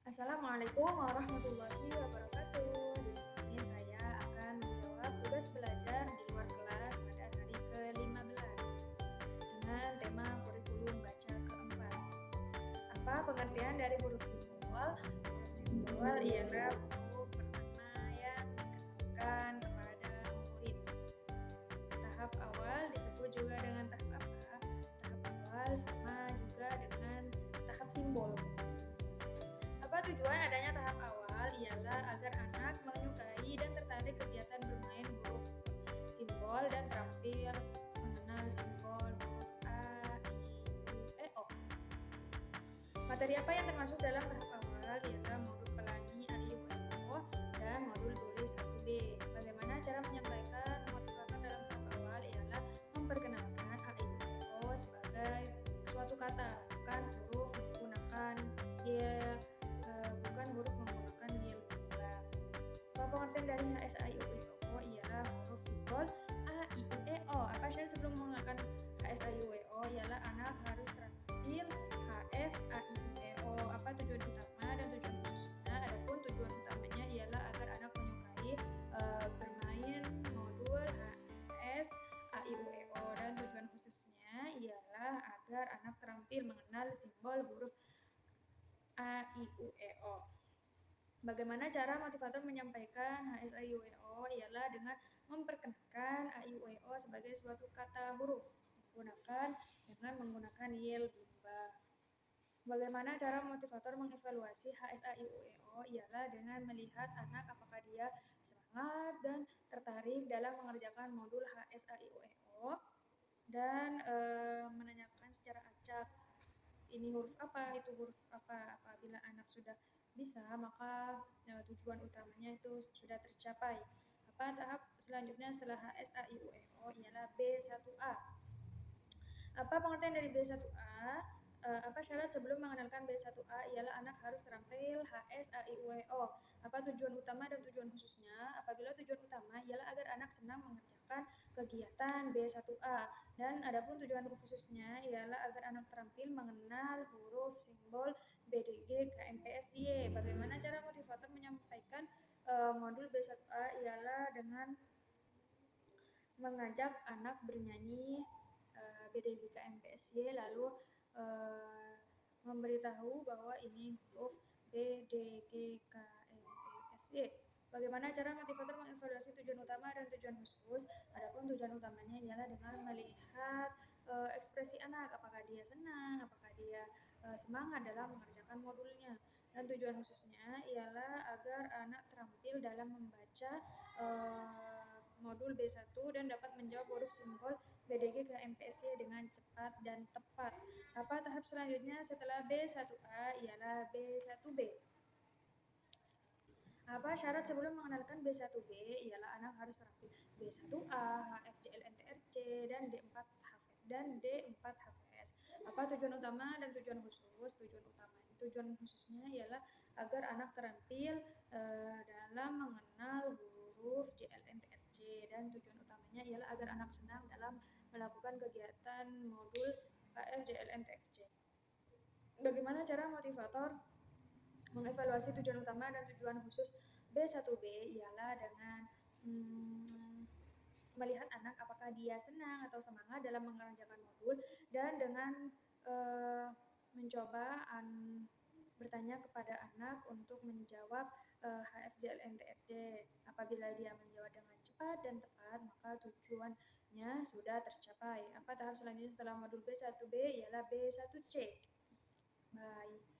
Assalamualaikum warahmatullahi wabarakatuh. Di sini saya akan menjawab tugas belajar di luar kelas pada hari ke-15 dengan tema kurikulum baca keempat. Apa pengertian dari huruf simbol? Huruf simbol ialah huruf pertama yang dikenalkan kepada murid. Tahap awal disebut juga dengan tahap apa? Tahap awal sama juga dengan tahap simbol. Apa tujuan adanya tahap awal? Ialah agar anak menyukai dan tertarik kegiatan bermain huruf simbol dan terampil mengenal simbol huruf A, I, U, E, O. Materi apa yang termasuk dalam tahap awal? Ialah modul pelangi A, I, U, E, O dan modul tulis 1B. Bagaimana cara menyampaikan motivator dalam tahap awal? Ialah memperkenalkan A, I, U, E, O sebagai suatu kata, bukan huruf menggunakan yel, bukan huruf menggunakan yel pula. Apa pengertian dari HSAIUEO? Ialah huruf simbol A, I, U, E, O. Apa syarat sebelum menggunakan HSAIUEO? Ialah anak harus terampil HF, A, I, U, E, O. Apa tujuan utama dan tujuan khususnya? Adapun tujuan utamanya ialah agar anak menyukai bermain modul HS, A, I, U, E, O, dan tujuan khususnya ialah agar anak terampil mengenal simbol huruf A, I, U, E, O. Bagaimana cara motivator menyampaikan HSIUEO? Ialah dengan memperkenalkan AIUEO sebagai suatu kata huruf dengan menggunakan yel bimba. Bagaimana cara motivator mengevaluasi HSIUEO? Ialah dengan melihat anak apakah dia semangat dan tertarik dalam mengerjakan modul HSIUEO dan menanyakan secara acak ini huruf apa, itu huruf apa. Apabila anak sudah bisa, maka tujuan utamanya itu sudah tercapai. Apa tahap selanjutnya setelah HSAIUEO? Ialah B1A. Apa pengertian dari B1A? Apa syarat sebelum mengenalkan B1A? Ialah anak harus terampil HSAIUEO. Apa tujuan utama dan tujuan khususnya? Apabila tujuan utama ialah agar anak senang mengerjakan kegiatan B1A, dan adapun tujuan khususnya ialah agar anak terampil mengenal huruf simbol BDG KMPSY. Bagaimana cara motivator menyampaikan modul B1A? Ialah dengan mengajak anak bernyanyi BDG KMPSY, lalu memberitahu bahwa ini huruf BDG KMPSY. Bagaimana cara motivator mengevaluasi tujuan utama dan tujuan khusus? Adapun tujuan utamanya ialah dengan melihat ekspresi anak, apakah dia senang, apakah dia semangat dalam mengerjakan modulnya. Dan tujuan khususnya ialah agar anak terampil dalam membaca modul B1 dan dapat menjawab huruf simbol BDG ke MPSY dengan cepat dan tepat. Apa tahap selanjutnya setelah B1A? Ialah B1B. Apa syarat sebelum mengenalkan B1B? Ialah anak harus terampil B1A, HFJLNTRC, dan D4 HVS. Apa tujuan utama dan tujuan khusus? Tujuan khususnya ialah agar anak terampil dalam mengenal huruf JLNTRC, dan tujuan utamanya ialah agar anak senang dalam melakukan kegiatan modul HFJLNTRC. Bagaimana cara motivator mengevaluasi tujuan utama dan tujuan khusus B1B? Ialah dengan melihat anak apakah dia senang atau semangat dalam mengerjakan modul, dan dengan mencoba bertanya kepada anak untuk menjawab HFJLNTRC. Apabila dia menjawab dengan cepat dan tepat, maka tujuannya sudah tercapai. Apa tahap selanjutnya setelah modul B1B? Ialah B1C. Bye.